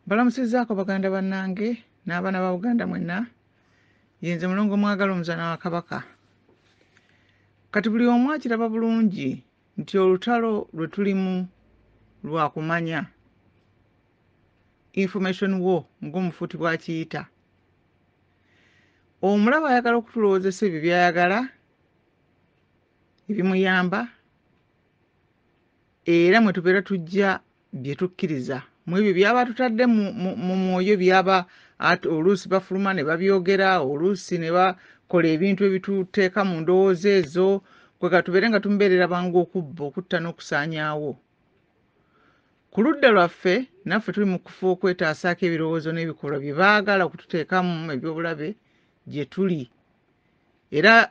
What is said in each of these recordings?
Balamusizaako baganda bannange n'abaana ba Buganda mwenna, yenze mulongo mwagala omuzaana wa Kabaka. Kati buli omu akiraba bulungi nti olutalo lwe tulimu lwa kumanya, information war ng'omufuuti bw'akiyita. Omulaba ayagala okutulowoozesa ebyo by'ayagala, ebimuyamba, era mwe tubeera tujja bye tukkiriza. Mu ebyo byaba tutadde mu mwoyo byaba oluusi bafuluma ne babyogera, oluusi ne bakola ebintu ebituteeka mu ndowooza ezo, kwega tubeere nga tumubeerera bangu okubba, okutta n'okusaanyaawo. Ku ludda lwaffe naffe tuli mu kufa okwetaasaako ebirowoozo n'ebikolwa bye baagala okututeekamu ebyobulabe gye tuli. Era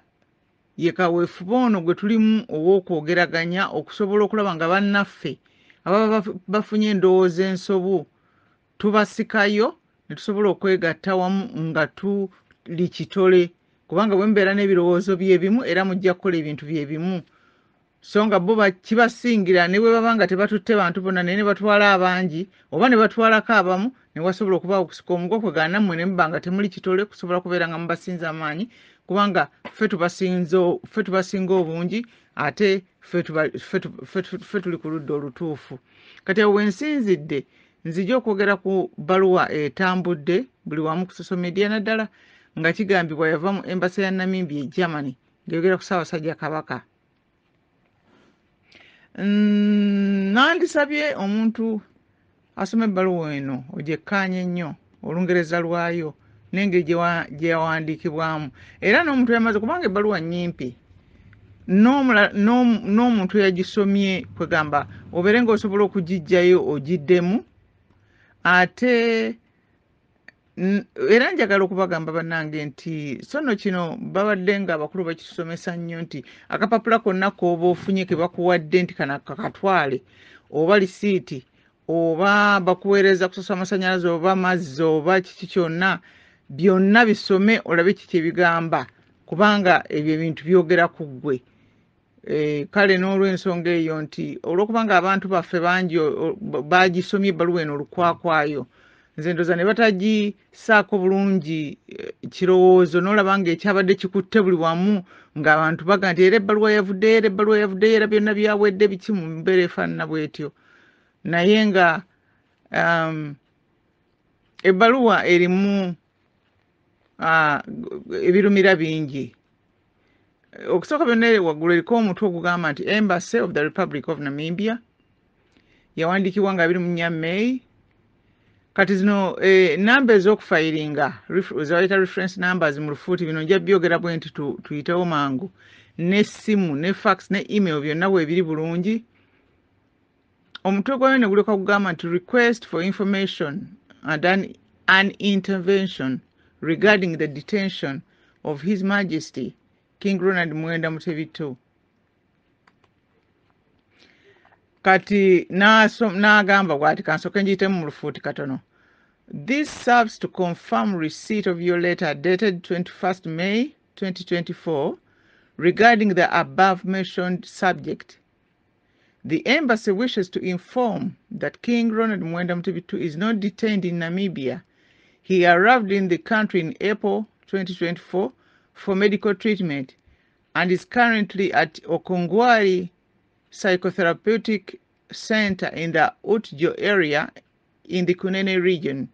ye kaweefube ono gwe tulimu ow'okwogeraganya okusobola okulaba nga bannaffe ababa bafunye endowooza ensobo tubasikayo ne tusobola okwegatta wamu nga tuli kitole, kubanga bwe mubeera n'ebirowoozo bye bimu era mujja kukola ebintu bye bimu. So nga bo kibasingira ne bwe baba nga tebatutte bantu bonna naye ne batwala abangi oba ne batwalako abamu ne wasobola okubaawo okusika omugo kwegana nammwe ne muba nga temuli kitole kusobola kubeera nga mubasinza amaanyi, kubanga ffe tubasinga obungi ate ffe tuli ku ludda olutuufu. Kati awo wensinzidde nzija okwogera ku bbaluwa etambudde buli wamu ku social media naddala nga kigambibwa yava mu Embassy ya Namibia e Germany ng'eyogera ku Ssaabasajja Kabaka. Nandisabye omuntu asoma ebbaluwa eno ogyekkaanye ennyo Olungereza lwayo n'engeri gye yawandiikibwamu, era n'omuntu yamaze kubanga ebbaluwa nnyimpi n'omuntu yagisomye kwegamba obeere ng'osobola okugiggyayo ogiddemu. Ate era njagala okubagamba bannange nti sono kino babadde nga abakulu bakitusomesa nnyo nti akapapula konna k'oba ofunye ke bakuwadde nti kana kakatwale, oba lisiiti oba bakuweereza kusasa amasannyalaze oba amazzi oba kiki kyonna, byonna bisome olabe kiki ebigamba, kubanga ebyo ebintu byogera ku ggwe. Kale n'olw'ensonga eyo nti olw'okubanga abantu baffe bangi bagisomye ebbaluwa eno olukwakwayo, nze ndoza ne batagisaako bulungi kirowoozo n'olaba nga ekyabadde kikutte buli wamu ng'abantu baga nti era ebbaluwa yavuddeyo, era ebbaluwa yavuddeyo, era byonna byawedde biki mu mbeera efaanana bw'etyo. Naye nga ebbaluwa erimu ebirumira bingi. Okusooka byonna waggulu eriko omutwe ogugamba nti Embassy of the Republic of Namibia, yawandiikibwa nga 24 May. Kati zino namba ez'okufayiringa zebayita reference numbers mu lufuuti bino nja byogera bwe nti tuyitewo mangu, n'essimu ne fax ne email byonna bwebiri bulungi. Omutwe gwayo ne guleka kugamba nti request for information and an intervention regarding the detention of His Majesty King Ronald Muwenda Mutebi II. Kati n'agamba bw'ati kansooke njiyitemu mu lufuuti katono. This serves to confirm receipt of your letter dated 21st May 2024 regarding the above-mentioned subject. The Embassy wishes to inform that King Ronald Muwenda Mutebi II is not detained in Namibia. He arrived in the country in April 2024 for medical treatment and is currently at Okongwari Psychotherapeutic Center in the Utjo area in the Kunene region.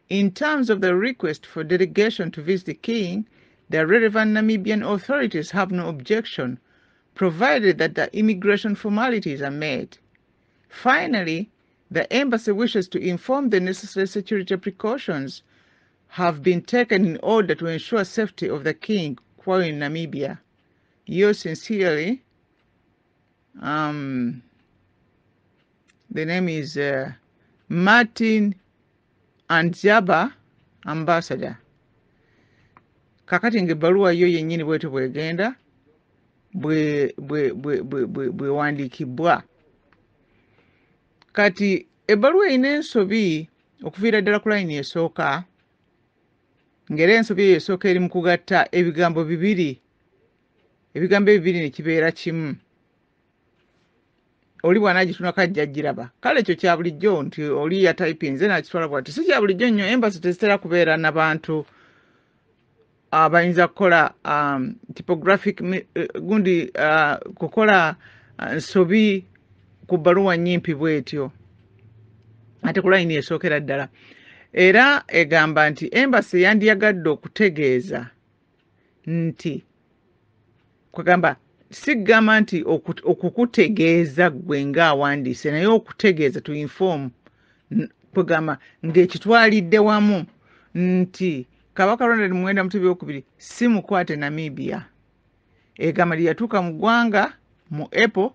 In terms of the request for delegation to visit the King, the relevant Namibian authorities have no objection, provided that the immigration formalities are met. Finally, the Embassy wishes to inform the necessary security precautions have been taken in order to ensure safety of the King while in Namibia. Yours sincerely, the name is Martin Andzaba, Ambassador. Kakati ng'ebbaluwa yo yennyini bwetyo bw'egenda bwewandiikibwa. Kati ebbaluwa erina ensobi okuviira ddala ku layini esooka, ng'era ensobi eyo esooka eri mu kugatta ebigambo bibiri, ebigambo ebibiri ne kibeera kimu. oli bw'anaagituna kajja giraba kale ekyo kya bulijjo nti oli ya typinze n'akitwala bw'ati si kya bulijjo nnyo embassy tezitera kubeera n'abantu abayinza kukola typographic gundi kukola nsobi ku bbaluwa nnyimpi bw'etyo ate ku layini esookera ddala era egamba nti embassy yandiyagadde okutegeeza nti kwegamba sigamba nti okukutegeeza gwe ng'awandiise naye okutegeeza to inform kwegamba ng'ekitwalidde wamu nti Kabaka Ronald Muwenda Mutebi II si mukwate Namibia egamba lyatuuka mu ggwanga mu April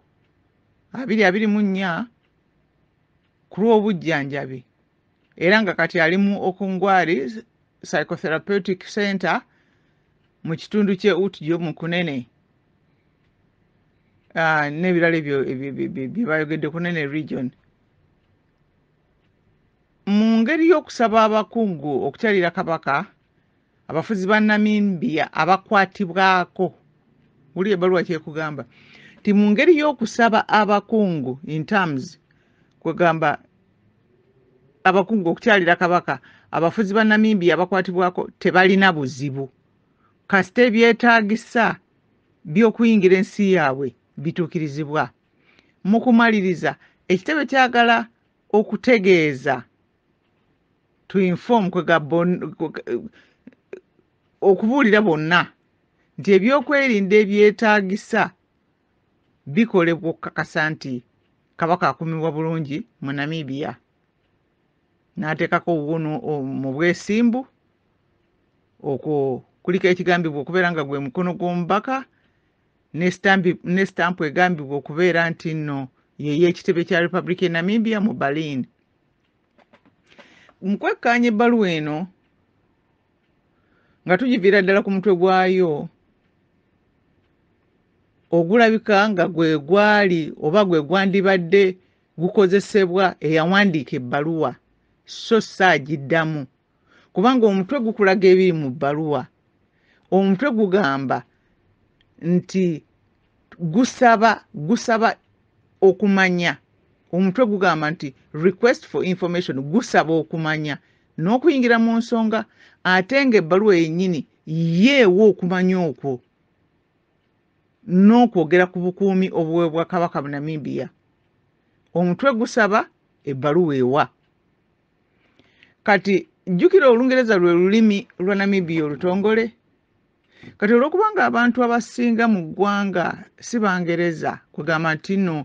2024 ku lw'obujjanjabi era nga kati ali mu Okungwari Psychotherapeutic Center mu kitundu kye Utjo mu Kunene n'ebirala ebyo bye bayogedde Kunene region mu ngeri y'okusaba abakungu okukyalira kabaka abafuzi ba Namibia abakwatibwako wuli ebbaluwa kyekugamba ti mu ngeri y'okusaba abakungu in terms kwegamba abakungu okukyalira kabaka abafuzi ba Namibia abakwatibwako tebalina buzibu kasita ebyetaagisa by'okuyingira ensi yaabwe bituukirizibwa mu kumaliriza ekitebe kyagala okutegeeza to inform okubuulira bonna nti ebyokwerinda ebyetaagisa bikolebwa okukakasa nti kabaka akumibwa bulungi mu Namibia n'ateekako obuwunu mu bwesimbu okwo kuliko ekigambibwa okubeera nga gwe mukono gw'omubaka ne stampu egambibwa okubeera nti nno yeye ekitebe kya Republic e Namibia mu Berlin. Nkwekkaanya ebbaluwa eno nga tugiviira ddala ku mutwe gwayo ogulabika nga gwe gwali oba gwe gwandibadde gukozesebwa eyawandiika ebbaluwa so saagiddamu kubanga omutwe gukulaga ebiri mu bbaluwa omutwe gugamba nti gusaba okumanya omutwe gugamba nti request for information gusaba okumanya n'okuyingira mu nsonga ate ng'ebbaluwa yennyini yeewo okumanya okwo n'okwogera ku bukuumi obuweebwa kabaka mu Namibia omutwe gusaba ebbaluwa ewa kati jjukira Olungereza lwe lulimi lwa Namibia olutongole kati olw'okubanga abantu abasinga mu ggwanga si Bangereza kwegamba nti nno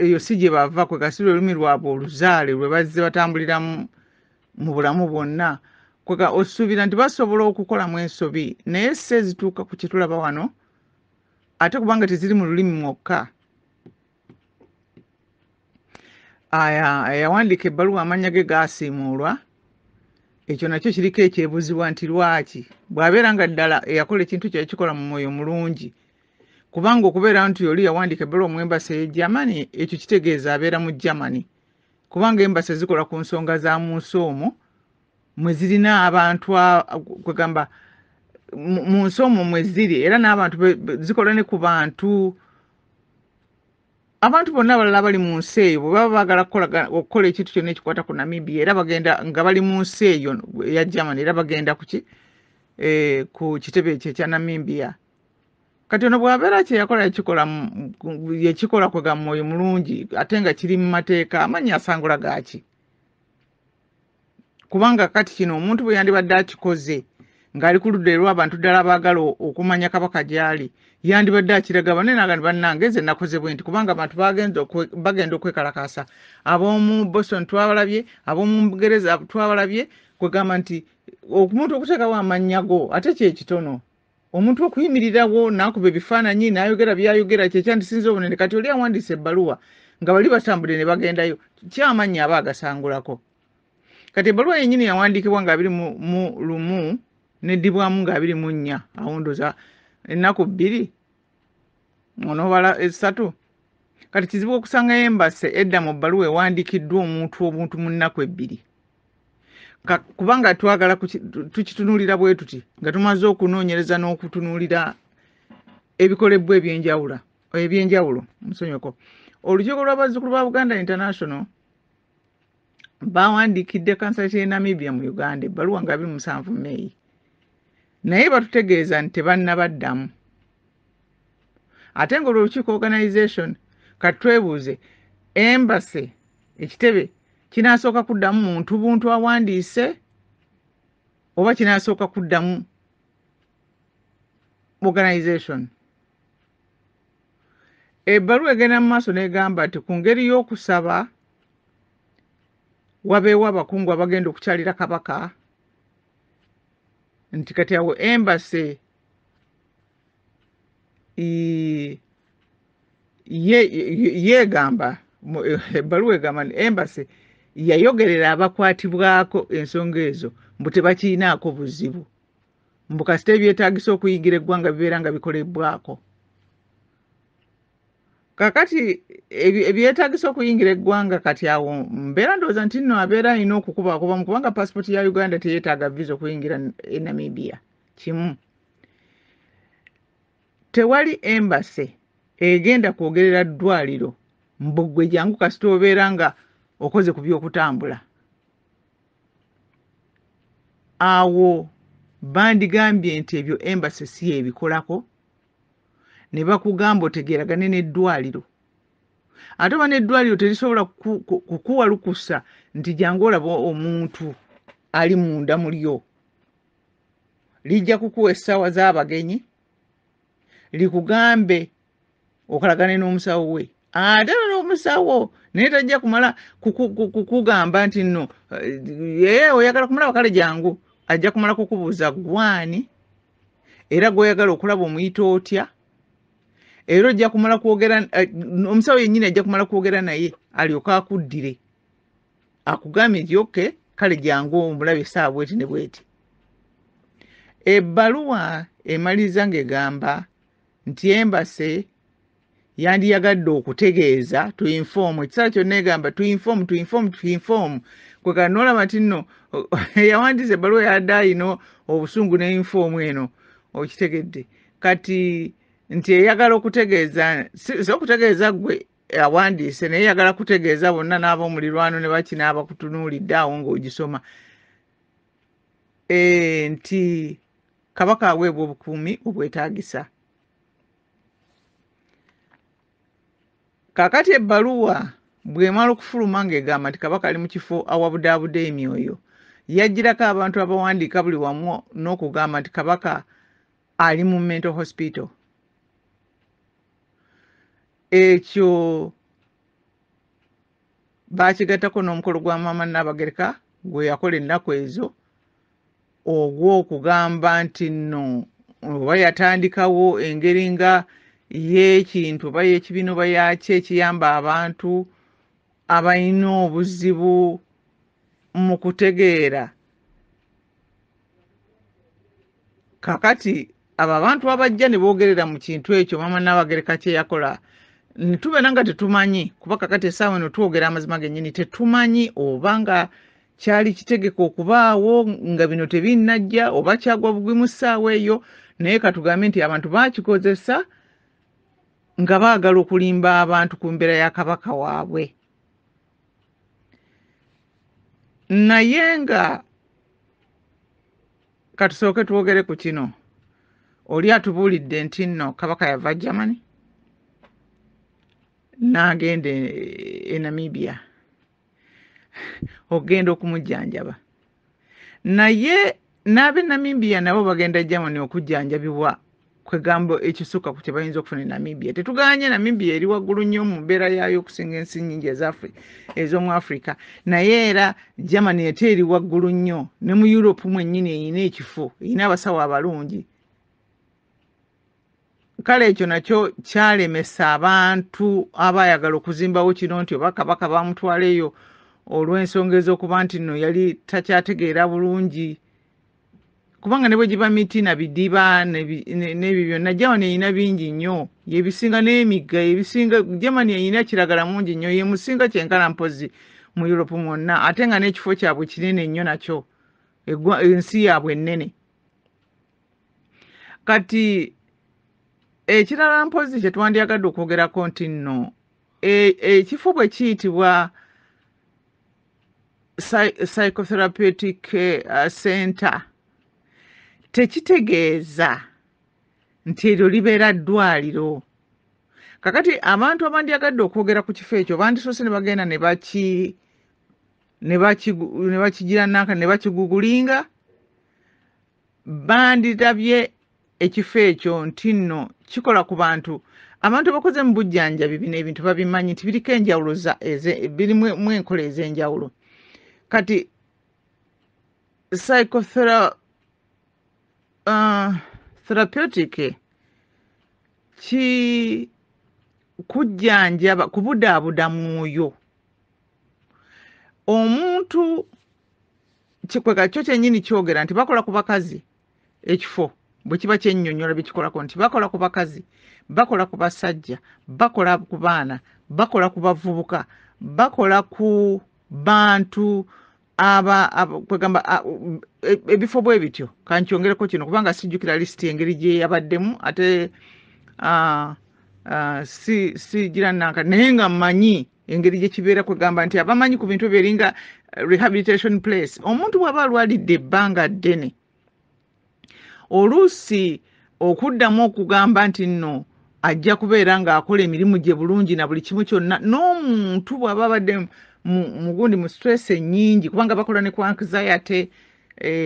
eyo si gye bava kwega si lwe lulimi lwabwe oluzaale lwe bazze batambuliramu mu bulamu bwonna kwega osuubira nti basobola okukolamu ensobi naye si ezituuka ku kye tulaba wano ate kubanga teziri mu lulimi mwokka yawandiika ebbaluwa amannya ge gaasiimuulwa ekyo nakyo kiriko ekyebuzibwa nti lwaki bw'abeera nga ddala eyakola ekintu kyakikola mu mwoyo mulungi kubanga okubeera nti oli yawandiika ebbaluwa mu embasi e Germany ekyo kitegeeza abeera mu Germany kubanga embasi zikola ku nsonga za mu nsi omwo mwe zirina abantu kwegamba mu nsi omwo mwe ziri era n'abantu zikola ne ku bantu abantu bonna abalala bali mu nsi eyo bwe baba baagala okukola ekintu kyonna ekikwata ku Namibia era bagenda nga bali mu nsi eyo eya Germany era bagenda ku kitebe ekyo ekya Namibia kati ono bw'abeera kyeyakola yekikola kwega mu mwoyo mulungi ate nga kiri mu mateeka amannya asangula gaaki kubanga kati kino omuntu bwe yandibadde akikoze ng'ali ku ludda lw'abantu ddala baagala okumanya kabaka gy'ali yandibadde akiraga banne n'agamba bannange nze nakoze bwe nti kubanga abantu bagenda okwekalakaasa ab'omu Boston twabalabye ab'omu Bugereza twabalabye kwegamba nti omuntu okuteekawo amannya go ate kyekitono omuntu okuyimirirawo n'akuba ebifaananyi n'ayogera byayogera kyekyandisinza obunene kati oli awandiisa ebbaluwa nga bali batambudde ne bagendayo kyamannya aba agasangulako kati ebbaluwa yennyini yawandiikibwa nga 21 neddibwamu nga 24 awo ndooza ennaku 2 onoobala 3 kati kizibu okusanga embasi edda mu bbaluwa ewandiikiddwa obuntu mu nnaku 2 kubanga twagala tukitunuulira bwe tuti nga tumaze okunoonyereza n'okutunuulira ebikolebwa ebyenjawulo musonyoko olukiiko lw'abazzukulu ba Buganda International bawandiikidde kansala y'e Namibia mu Uganda ebbaluwa nga 27 May naye batutegeeza nti tebannabaddamu ate ng'olukiiko organization kati twebuuze embassy ekitebe kinasooka kuddamu muntu buntu awandiise oba kinasooka kuddamu organization. Ebbaluwa egenda mu maaso n'egamba nti ku ngeri y'okusaba wabeewo abakungu abagenda okukyalira kabaka nti kati awo embassy yeegamba ebbaluwa egamba nti embassy yayogerera abakwatibwako ensonga ezo mbu tebakiinaako buzibu mbu kasita ebyetaagisa okuyingira eggwanga bibeera nga bikolebwako. Kakati ebyetaagisa okuyingira eggwanga kati awo mbeera ndowooza nti nno abeera alina okukubakubamu kubanga pasipoti ya Uganda teyeetaaga visa okuyingira e Namibia. Kimu, tewali embassy egenda kwogerera ddwaliro mbu ggwe jangu kasita obeera nga okoze ku by'okutambula. Awo bandigambye nti ebyo embassy si ebikolako ne bakugamba otegeeragane n'eddwaliro ate oba n'eddwaliro terisobola kukuwa lukusa nti jangu olaba omuntu ali munda mu lyo lijja kukuwa essaawa z'abagenyi likugambe okalagane n'omusawo we ate n'omusawo naye tajja kumala kukugamba nti nno oyagala kumala wakale jangu ajja kumala kukubuuza gwani era gw'oyagala okulaba omuyita otya era ojja kumala kwogera omusawo yennyini ajja kumala kwogera naye alyoka akuddire akugambye nti oke kale jangu omulabe essaawa bweti ne bweti. Ebbaluwa emaliriza ng'egamba nti embassy yandiyagadde okutegeeza to inform ekiseera kyonna egamba to inform kwe kati n'olaba nti nno yawandiisa ebbaluwa yadde ayina obusungu ne inform eno okitegedde kati nti eyagala okutegeeza si okutegeeza gwe awandiise naye yagala kutegeeza bonna n'ab'omulirwano ne bakina abakutunuulidde awo ng'ogisoma nti kabaka aweebwa obukuumi obwetaagisa. Kakati ebbaluwa bw'emala okufuluma ng'egamba nti kabaka ali mu kifo awabudaabuda emyoyo yagirako abantu abawandiika buli wamu n'okugamba nti kabaka ali mu mental hospital. Ekyo baakigattako n'omukolo gwa maama Nnaabagereka gwe yakola ennaku ezo ogw'okugamba nti nno oba yatandikawo engeri nga y'ekintu oba y'ekibiina oba yaki ekiyamba abantu abalina obuzibu mu kutegeera. Kakati abo abantu abajja ne boogerera mu kintu ekyo maama Nnaabagereka kye yakola ne tubeera nga tetumanyi kuba kakati essaawa eno twogera amazima gennyini tetumanyi oba nga kyali kitegeka okubaawo nga bino tebinnajja oba kyagwa bugwi mu ssaawa eyo naye katugambe nti abantu baakikozesa nga baagala okulimba abantu ku mbeera ya kabaka waabwe. Naye nga katusooke twogere ku kino oli atubuulidde nti nno kabaka yava Germany n'agenda e Namibia ogenda okumujjanjaba naye n'ab'e Namibia nabo bagenda Germany okujjanjabibwa kwegambo ekisukka ku kye bayinza okufuna e Namibia. Tetuganye Namibia eri waggulu nnyo mu mbeera yaayo okusinga ensi nnyingi ez'omu Africa naye era Germany ate eri waggulu nnyo ne mu Europe mwennyini eyina ekifo eyina abasawo abalungi. Kale ekyo nakyo kyalemesa abantu abaayagala okuzimbawo kino nti oba kabaka bamutwala eyo olw'ensonga ez'okuba nti nno yali takyategeera bulungi kubanga ne bwe giba mitina bidiba n'ebyo byonna Germany eyina bingi nnyo yebisinga n'emigga ebisinga Germany eyina kiragala mungi nnyo ye musinga kyenkana mpozi mu Europe mwonna ate nga n'ekifo kyabwe kinene nnyo nakyo ensi yaabwe ennene. Kati ekirala mpozi kye twandyagadde okwogerako nti nno ekifo bwe kiyitibwa psychotherapeutic center tekitegeeza nti eryo libeera ddwaliro. Kakati abantu abandyagadde okwogera ku kifo ekyo bandisoose ne bagenda ne bakigira nanka ne bakigugulinga, bandirabye ekifo ekyo nti nno kikola ku bantu abakoze mu bujjanjabi bino ebintu babimanyi nti biriko enjawulo birimu enkola ez'enjawulo. Kati therapeutic kujjanjaba kubudaabuda mwoyo omuntu kikweka kyo kyennyini kyogera nti bakola ku bakazi. Ekifo bwe kiba kyennyonnyola bikikolako nti bakola ku bakazi, bakola ku basajja, bakola ku baana, bakola ku bavubuka, bakola ku bantu kwegamba ebifo bwe bityo. Kankyongereko kino kubanga sijjukira lisiti engeri gye yabaddemu ate sigira nanka naye nga mmanyi engeri gye kibeera kwegamba nti abamanyi ku bintu byeringa rehabilitation place. Omuntu bw'aba alwalidde ebbanga ddene oluusi okuddamu okugamba nti nno ajja kubeera ng'akola emirimu gye bulungi na buli kimu kyonna, n'omuntu bw'aba abadde mugundi mu stress ennyingi kubanga bakola ne ku anxiety,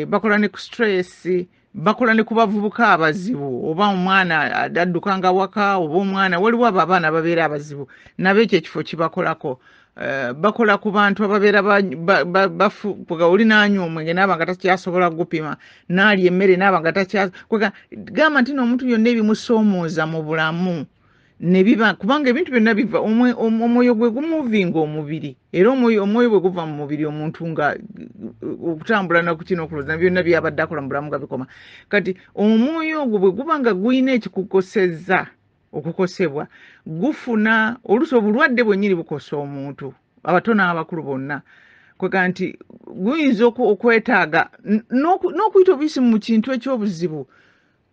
bakola ne ku stress, bakola ne ku bavubuka abazibu oba omwana addukanga waka oba omwana waliwo abo abaana babeera abazibu nabo ekyo ekifo kibakolako. Bakola ku bantu ababeera oli naanywa omwenge naaba nga takyasobola gupima, n'alya emmere naaba nga gamba nti n'omuntu yonna ebimusoomooza mu bulamu ne biba kubanga ebintu byonna biva omwoyo gwe gumuvinga omubiri, era omwoyo bwe guva mu mubiri omuntu nga okutambula naku kino okulooza byonna byabadde akola mu bulamu nga bikoma. Kati omwoyo ogwo bwe guba nga guyina ekikukosezza okukosebwa gufuna oluusi obulwadde bwennyini bukosa omuntu abato n'abakulu bonna. Kwega nti guyinza okwetaaga n'okuyita obuyisi mu kintu ekyobuzibu.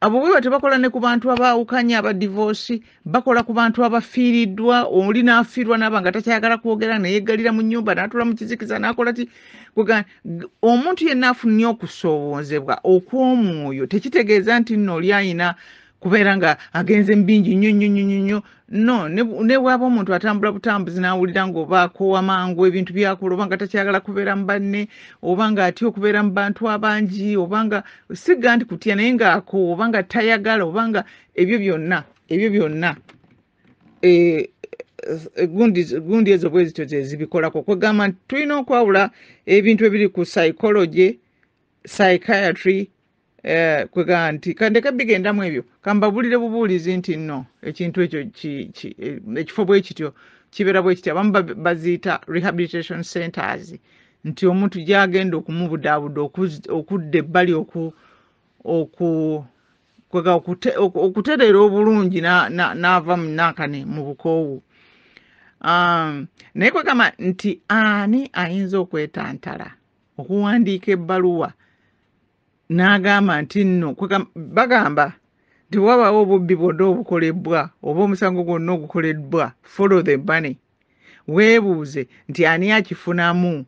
Abo bwe tebakola ne ku bantu abaawukanye abadivorce, bakola ku bantu abafiiriddwa, oli n'afiirwa n'aba nga takyagala kwogera neyeggalira mu nnyumba n'atula mu kizikiza n'akola ti. Kwega omuntu yenna afunye okusoowozebwa okw'omwoyo tekitegeeza nti nno oli ayina kubeera nga agenze mu bingi nnyo. No, ne bw'aba omuntu atambula butambuzi n'awulira ng'oba akoowa mangu ebintu byakola oba nga takyagala kubeera mu banne oba nga atya okubeera mu bantu abangi oba nga sigga nti kutya naye ng'akoowa oba nga tayagala oba nga ebyo byonna gundi ezo bwe zityo zezibikolako. Kwegamba nti tulina okwawula ebintu ebiri ku psychology, psychiatry, kwegamba nti kandeke bigendamu ebyo kambabulire bubuulizi nti nno ekintu ekyo ekifo bwe kityo kibeera bwe kityo. Abamu baziyita rehabilitation centers nti omuntu gyagenda okumubudaabuda okudda ebbali okutereera obulungi n'ava mu nankane mu bukoowu. Naye kwegamba nti ani ayinza okwetantala okuwandiika ebbaluwa n'agamba nti nno bagamba nti wabaawo obubbi bwonna obukolebwa oba omusango gwonna ogukoleddwa, follow the money. Weebuuze nti ani akifunamu.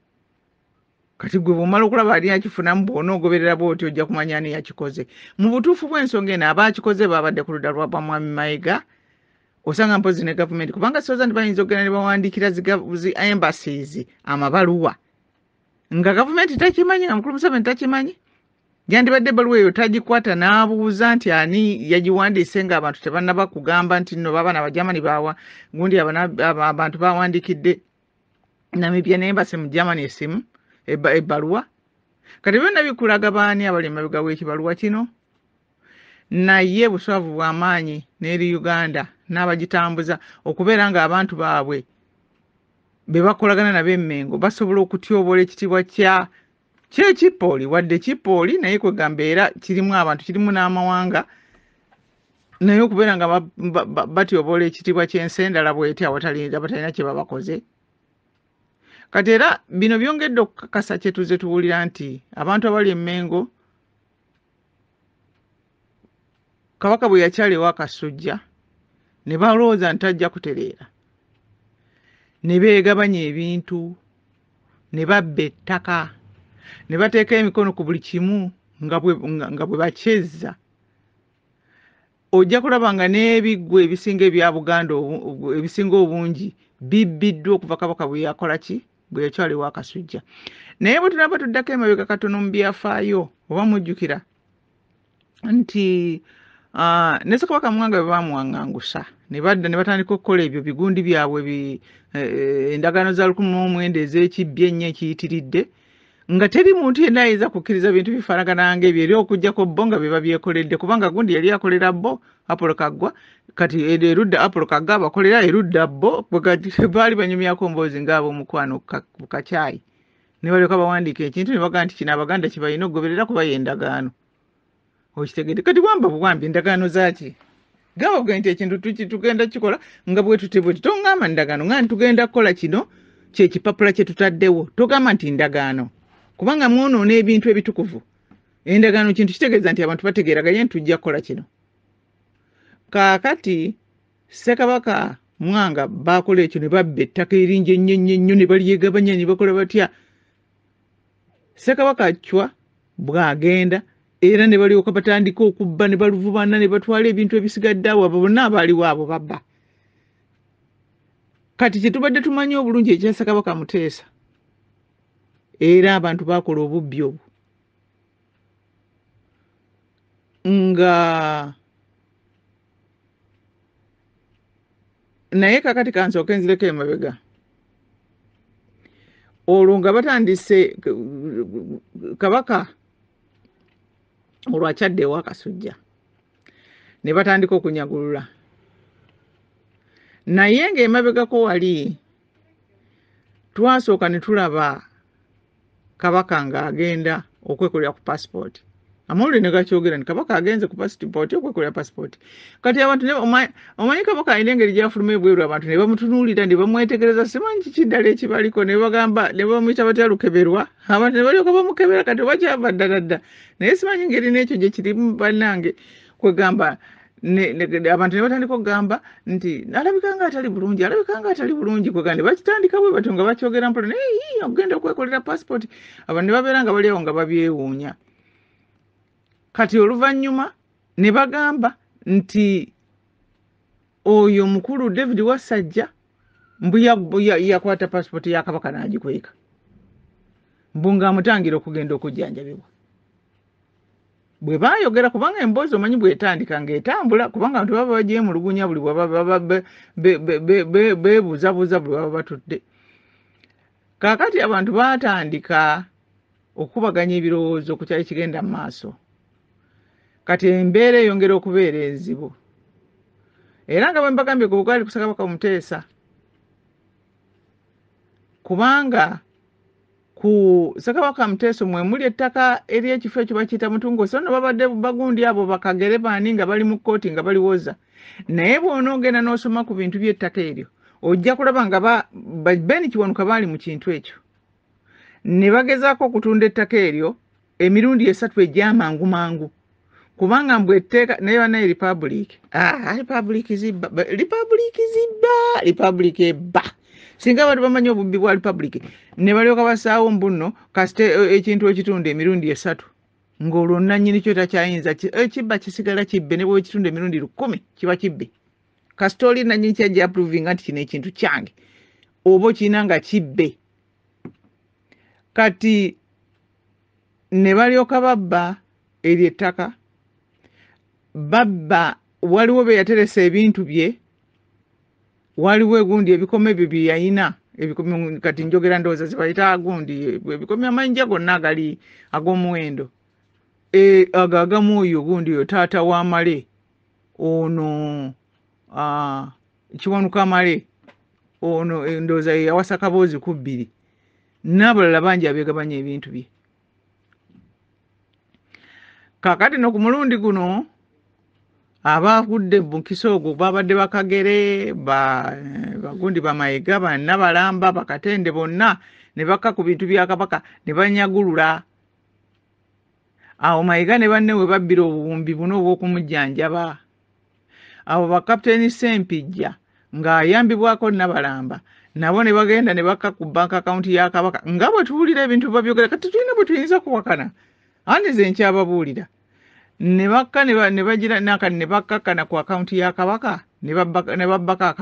Kati gwe bw'omala okulaba ani akifunamu bw'onoogoberera bw'oti ojja kumanya ani yakikoze. Mu butuufu bw'ensonga eno abaakikoze baabadde ku ludda lwa Mwami Mayiga, osanga mpozi ne gavumenti kubanga soza nti bayinza okugenda ne bawandiikira zi embassies amabaluwa nga gavumenti takimanyi, nga mukulu Museveni takimanyi. Yandibadde ebbaluwa eyo tagikwata n'abuuza nti ani yagiwandiise ng'abantu tebannaba kugamba nti nno baaba n'Abajamani gundi abantu bawandiikidde Namibia n'embasi mu Germany esimu ebbaluwa. Kati byonna bikulaga baani abali emabega w'ekibaluwa kino. Naye buswavu bw'amaanyi n'eri Uganda n'abagitambuza okubeera ng'abantu baabwe be bakolagana nabo emmengo basobola okutyoboola ekitiibwa ky'ekipooli wadde kipooli naye kwegamba era kirimu abantu kirimu n'amawanga naye okubeera nga batyoboola ekitiibwa ky'ensi endala bw'eti abatalina kye babakoze. Kati era bino byongedde okukakasa kye tuze tuwulira nti abantu abali emmengo Kabaka bwe yakyalewo akasujja ne balowooza nti tajja kutereera. ne beegabanya ebintu ne babba ettaka ne bateeka emikono ku buli kimu nga bwe bakyezza. Ojja kulaba nga n'ebiggwa ebisinga ebya Buganda ebisinga obungi bibbiddwa okuva Kabaka bwe yakola ki bwe yakyaliwo akasujja. Naye bwe tunaba tuddako emabega katono mu byafaayo oba mujjukira nti ne Ssekabaka Mwanga bwe baamuwaŋŋangusa ne badda ne batandika okukola ebyo bigundi byabwe endagaano za 1900 ez'ekibbi ennyo ekiyitiridde nga teri muntu yenna ayinza kukkiriza bintu bifaanagana ng'ebyo eri okuggyako bo nga be babyekoledde kubanga gundi yali akolera bo Apollo Kaggwa kati erudda Apollo Kaggwa abakolera erudda bo baali banyumyako mboozi ng'ab'omukwano ku kakyayi ne balyoka bawandiika ekintu ne bagaa nti kino Abaganda kye balina okugoberera kuba y'endagaano. Okitegedde kati wamba buwambi endagaano zaaki gamba bwe nti ekintu tugenda kikola nga bwe tutebwe tongamba ndagaano nga tugenda kukola kino kye kipapula kye tutaddewo togamba nti ndagaano kubanga mwonoona ebintu ebitukuvu. Endagaano kintu kitegeeza nti abantu bategeeraganye nti tujja kukola kino. Kaakati Ssekabaka Mwanga baakola ekyo ne babba ettaka eringi ennyo ne balyegabanya ne bakola batya. Ssekabaka Chwa bw'agenda era ne balyoka batandika okubba ne baluvubana ne batwala ebintu ebisigadde awo abo bonna abaaliwo abo babba. Kati kye tubadde tumanyi obulungi ekya Ssekabaka Muteesa era abantu baakola obubbi obwo nga naye kakati kansooke nzireko emabega olwo nga batandise Kabaka olwo akyaddewo akasujja ne batandika okunyagulula naye ng'emabegako wali twasooka ne tulaba Kabaka ng'agenda okwekolera ku passport. Amawulire ne gakyogera nti Kabaka agenze ku passport okwekolera passport. Kati abantu omanyi Kabaka alina engeri gy'afuluma ebweru abantu ne bamutunuulira ne bamwetegereza simanyi kiki ddala ekibaliko ne bagamba ne bamuyita batya Lukeberwa abantu ne balyoka bamukebera kati oba kyava ddala naye simanyi ngeri n'ekyo gye kirimu bannange kwegamba abantu ne batandika okugamba nti alabika nga atali bulungi kwegamba ne bakitandika bwe batyo nga bakyogera mpola naye ogenda okwekolera passport abantu ne babeera nga bali awo nga babyewuunya. Kati oluvannyuma ne bagamba nti oyo mukulu David Wasajja mbu yakwata passport ya Kabaka n'agikweka mbu ng'amutangira okugenda okujjanjabibwa. Bwe baayogera kubanga emboozi omanyi bw'etandika ng'etambula kubanga abantu baba bagyemulugunya buli bwebaba beebuuzabuuza buli baba batudde. Kaakati abantu baatandika okukubaganya ebirowoozo ku kyali kigenda mu maaso. Kati embeera eyongera okubeera enzibu era nga bwe mbagambye ku bugwali ku Ssekabaka Muteesa kubanga ku Ssekabaka Muteesa mwe muli ettaka ery'ekifo ekyo bakiyita Mutungo so no babadde bagundi abo bakagere baani nga bali mu kkooti nga baliwoza naye bw'onoogenda n'osoma ku bintu by'ettaka eryo ojja kulaba nga Ben Kiwanuka baali mu kintu ekyo ne bagezaako okutunda ettaka eryo emirundi 3 egy'amangu mangu kubanga mbwetteeka naye banaye Republic ebba singa abantu bamanyi obubbi bwa Republic ne balyoka basaawo mbuno kasite ekintu ekitunda emirundi 3 ng'olwo nannyini kyo takyayinza ekibba kisigala kibbe ne bwekitunda emirundi 10 kiba kibbe kasite oli nannyini kyajja approvinga nti kino ekintu kyange oba okirina nga kibbe. Kati ne balyoka babba eryo ettaka babba waliwo be yateresa ebintu bye waliwo egundi ebikomo ebyo bye yayina ebikomo kati njogera ndowooza zibayita gundi ebikomo amayinja gonna agali ag'omuwendo agamu oyo gundi oyo taata w'amale ono Kiwanuka Male ono ndowooza yawasa Kaboozi ku 2 n'abalala bangi abeegabanya ebintu bye. Kaakati no ku mulundi guno abagudde Bunkisa ogwo babadde Bakagere bagundi Bamayiga Bannabalamba Bakatende bonna ne bakka ku bintu bya Kabaka ne banyagulula. Awo Mayiga ne banne we babbira obuwumbi buno obw'okumujjanjaba. Awo bakapiteeni Sempijja ng'ayambibwako Nabalamba nabo ne bagenda ne bakka ku bank account ya Kabaka nga bwe tuwulira ebintu babyogera kati tulina bwe tuyinza kuwakana andi ze nkyababuulira ne bakka ne bagira naka ne bakkakana ku account ya Kabaka ne babbaka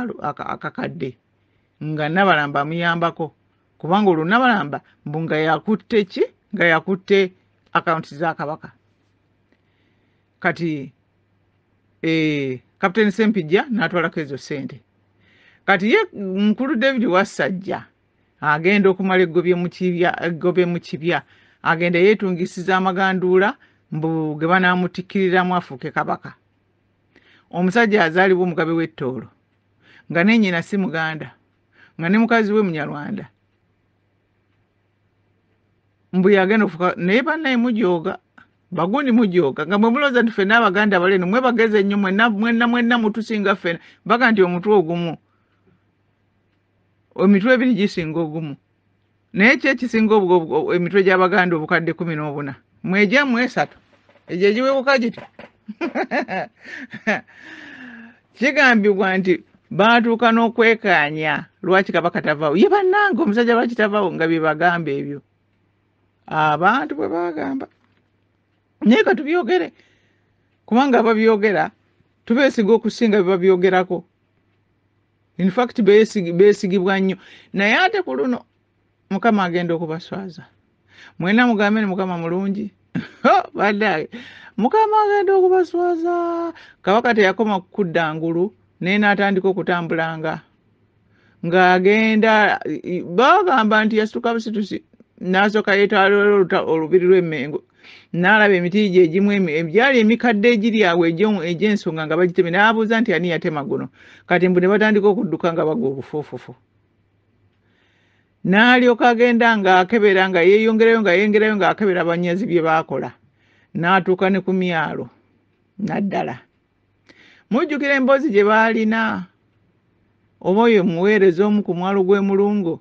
akakadde nga Nabalamba amuyambako kubanga olwo Nabalamba mbunga yakutte ki nga yakutte account za Kabaka kati Captain Sempijja n'atwalako ezo ssente kati ye mukulu David Wasajja agenda okumala eggobye mu kibya agenda yeetungisiza amaganduula mbu ge banaamutikiriramu afuuke Kabaka omusajja azaalibwa omugabe w'ettoolo nga ne nnyina si Muganda nga ne mukazi we Munyarwanda mbu yagenda okufuuka naye bannaye mujooga bagundi mujooga nga mwe mulooza nti ffenna Abaganda baleno mwebageze ennyo mwenna mutusinga ffenna baga nti omutwe ogumu emitwe ebiri gisinga ogumu naye ki ekisinga emitwe gy'Abaganda obukadde 14 mwegyamu 3 egyo egiwebuka gityo kigambibwa nti baatuuka n'okwekaanya lwaki Kabaka tavaawo ye bannange omusajja lwaki tavaawo nga bye bagamba ebyo abantu bwe bagamba naye ka tubyogere kubanga ababyogera tubeesiga okusinga bye babyogerako in fact beesigibwa nnyo naye ate ku luno Mukama agenda okubaswaza mwena mugambe ni Mukama mulungi baddaye Mukama agenda okubaswaza Kabaka teyakoma kukudda ngulu naye n'atandika okutambulanga ng'agenda bagamba nti yasituka busitusi n'asooka yeetwala olubiri lw'Emmengo n'alaba emiti gye egimu egyali emikadde egiri awo egy'ensonga nga bagitemye n'abuuza nti ani yatema guno kati mbu ne batandika okudduka nga bagwa obufuufufu n'alyoka agenda ng'akebera nga yeeyongerayo ng'akebera abanyazi bye baakola n'atuuka ne ku myalo naddala mujjukira emboozi gye baalina oba oyo muweereza omu ku mwalo gw'Emulungo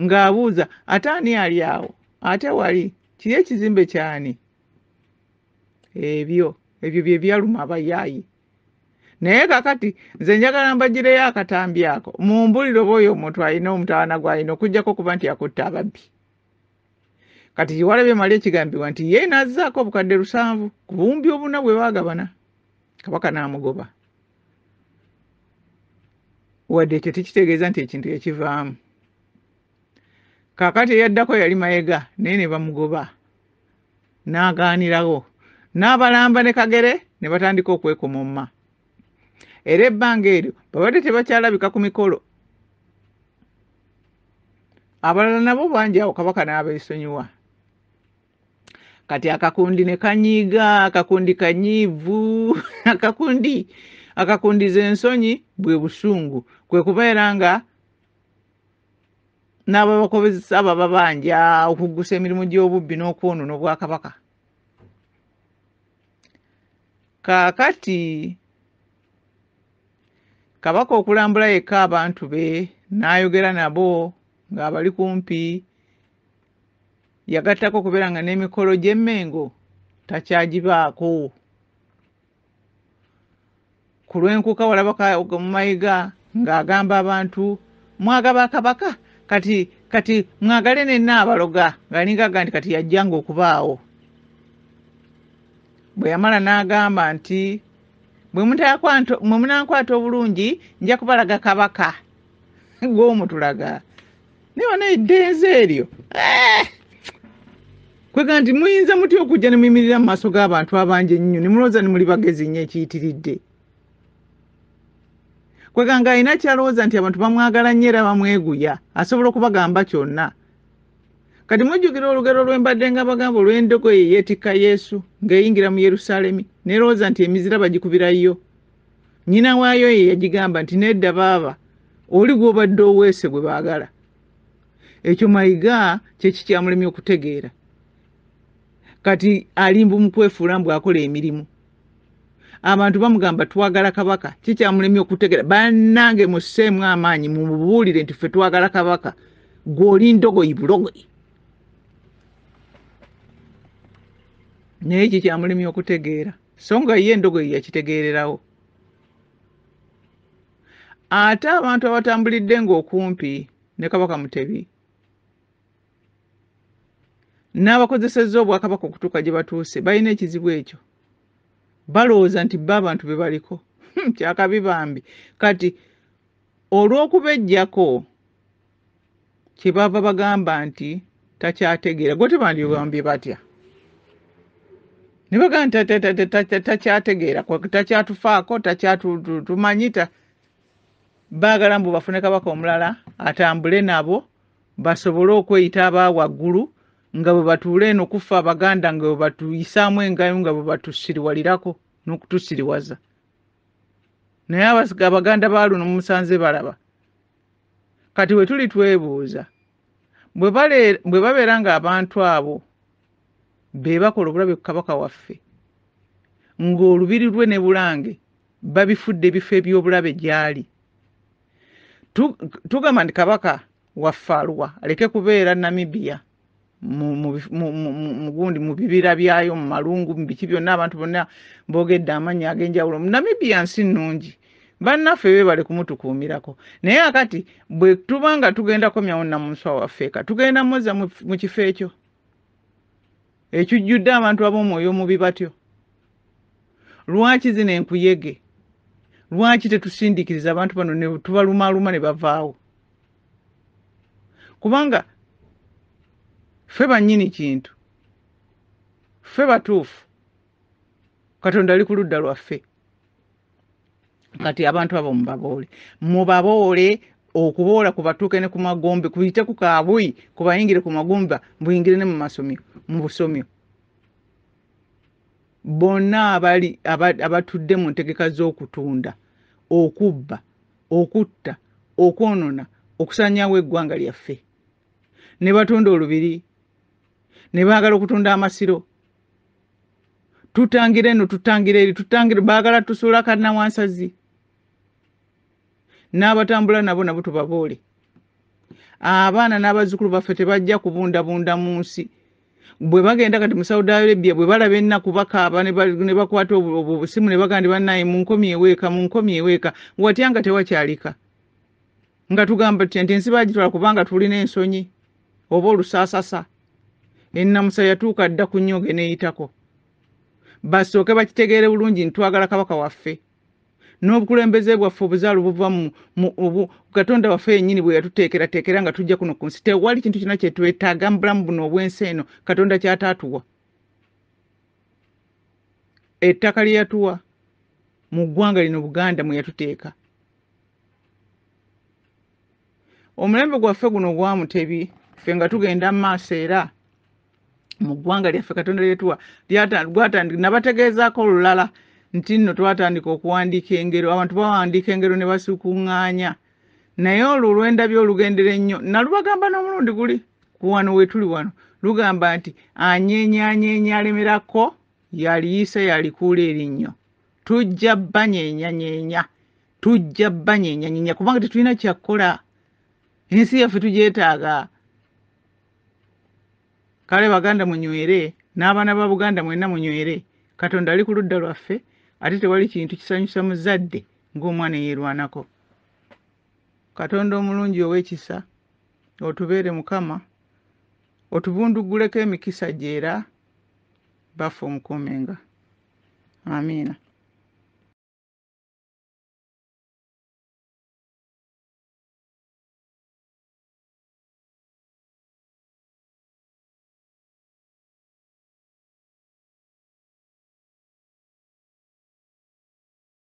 ng'abuuza ate ani ali awo ate wali kiri ekizimbe kyani ebyo bye byaluma abayaayi naye kakati nze njagala mbagireyo akatambi ako mumbulire oba oyo omuntu alina omutawana gw'alina okuggyako kuba nti yakutte ababbi kati Kiwalabye Male ekigambibwa nti ye n'azzaako obukadde 7 ku buwumbi obuna bwe baagabana Kabaka n'amugoba wadde ekyo tekitegeeza nti ekintu ekivaamu kakati eyaddako yali Mayiga naye ne bamugoba n'agaanirawo n'Abalamba ne Kagere ne batandika okwekomomma era ebbanga eryo babadde tebakyalabika ku mikolo abalala nabo bangi awo Kabaka n'abeesonyiwa kati akakundi ne kanyiiga akakundi kanyiivu akakundi z'ensonyi bwe busungu kwe kubeera nga n'ababakozesa babanja okuggusa emirimu gy'obubbi n'okwonoona Obwakabaka kaakati Kabaka okulambula yekka abantu be n'ayogera nabo ng'abali kumpi yagattako okubeera nga n'emikolo gy'Emmengo takyagibaako ku lw'enkuka walaba mu Mayiga ng'agamba abantu mwagaba Kabaka kati mwagale nenna abaloga ng'alingaga nti kati yajjanga okubaawo bwe yamala n'agamba nti bwe munankwata obulungi nja kubalaga Kabaka gw'omutulaga naye wano eddenze eryo kwega nti muyinza mutya okujja ne muyimirira mu maaso g'abantu abangi ennyo ne mulowooza ne muli bagezi nnyo ekiyitiridde kwega ng'alina kyalowooza nti abantu bamwagala nnyo era bamweguya asobola okubagamba kyonna kati mujjukira olugero lw'embadde nga bagamba olw'endogoyi yeetikka Yesu ng'eyingira mu Yerusaalemi nerowooza nti emizira bagikubirayo nnyina waayo ye yagigamba nti nedda baaba oli gw'obadde oweese gwe baagala ekyo Mayiga kye kikyamulemye okutegeera kati alimbu mu kwefuula mbu akola emirimu abantu bamugamba twagala Kabaka kikyamulemye okutegeera bannange musseemu amaanyi mumubuulire nti ffe twagala Kabaka gw'oli ndogoyi bulogoyi naye kikyamulemye okutegeera so nga ye endogoyi yakitegeererawo ate abantu abatambulidde ng'okumpi ne Kabaka Mutebi n'abakozesezza obwakabaka okutuuka gye batuuse balina ekizibu ekyo balowooza nti bo abantu be baliko kyakabi bambi kati olw'okubejjako kye bava bagamba nti takyategeera gwe tebandibambye batya ne bagamba nti takyategeera takyatufaako takyatumanyi baagala mbu bafune kabaka omulala atambule nabo basobole okweyita abaawaggulu nga bwe batuule eno kufa abaganda nga bwe batuyisaamu engayo nga bwe batusiriwalirako n'okutusiriwaza naye abaganda baaluno mumusanze balaba kati we tuli twebuuza bwe babeera ng'abantu abo be bakola obulabe ku kabaka waffe ng'olubiri lwe ne Bulange babifudde ebifo eby'obulabe gyali tugamba nti kabaka waffe aluwa aleke kubeera Namibia mugundi mu bibira byayo mu malungu mu biki byonna abantu bonna boogedde amannya ag'enjawulo Namibia nsi nnungi bannaffe beebale kumutukuumirako naye akati bwe tubanga tugenda komyawo Nnamunswa waffe eka tugenda mmoza mu kifo ekyo ekijjudde abantu ab'omwoyo omubi batyo lwaki zino enkuyege lwaki tetusindiikiriza abantu bano ne tubalumaaluma ne bavaawo kubanga ffe bannyini kintu ffe batuufu Katonda ali ku ludda lwaffe kati abantu abo mubaboole okuboola kubatuuke ne ku magombe kuyite ku kaabuyi kubayingire ku magumba buyingire ne mu masomyo mu busomyo bonna abatudde mu ntegeka z'okutunda okubba okutta okwonona okusanyawo eggwanga lyaffe ne batunda olubiri ne baagala okutunda amasiro tutangire eno tutangire eri tutangire baagala tusuula kannawansazi n'abatambula nabo tubaboole abaana n'abazzukulu baffe tebajja kubundabunda mu nsi bwe bagenda kati mu Saudi Arabia bwe balaba ennaku bakaaba ne bakwata obusimu ne bagamba bannaye munkomye eweeka watya nga tewakyalika nga tugamba nti ensi bagitwala kubanga tulina ensonyi oba olusaasasa ennamusa yatuuka dda ku nnyoge n'eyitako basooke bakitegeere bulungi ntwagala kabaka waffe n'obukulembeze bwaffe obuzaalo buva mu Katonda waffe yennyini bwe yatuteekerateekera nga tujja kuno ku nsi tewali kintu kyonna kye twetaaga mu bulamu buno obw'ensi eno Katonda kyataatuwa ettaka lye yatuwa mu ggwanga lino Buganda mwe yatuteeka omulembe gwaffe guno gwa Mutebi ffe nga tugenda mu maaso era mu ggwanga lyaffe Katonda lyetuwa gwatandika nabategeezaako olulala nti nno twatandika okuwandiika engero abantu bawandiika engero ne basukuŋŋaanya naye olwo olw'endabyo olugendera ennyo nalubagamba n'omulundi guli kuwano we tuli wano lugamba nti anyeenyaanyeenya alemerako yaliyise yalikuula erinnyo tujja banyenyanyeenya kubanga tetulina kyakkola ensi yaffe tugyetaaga kale baganda munywere n'abaana ba Buganda mwenna munywere Katonda ali ku ludda lwaffe ate tewali kintu kisanyusa muzadde ng'omwana eyeerwanako Katonda omulungi ow'ekisa otubeere Mukama otubunduguleko emikisa gyera baffe omukuumenga amiina.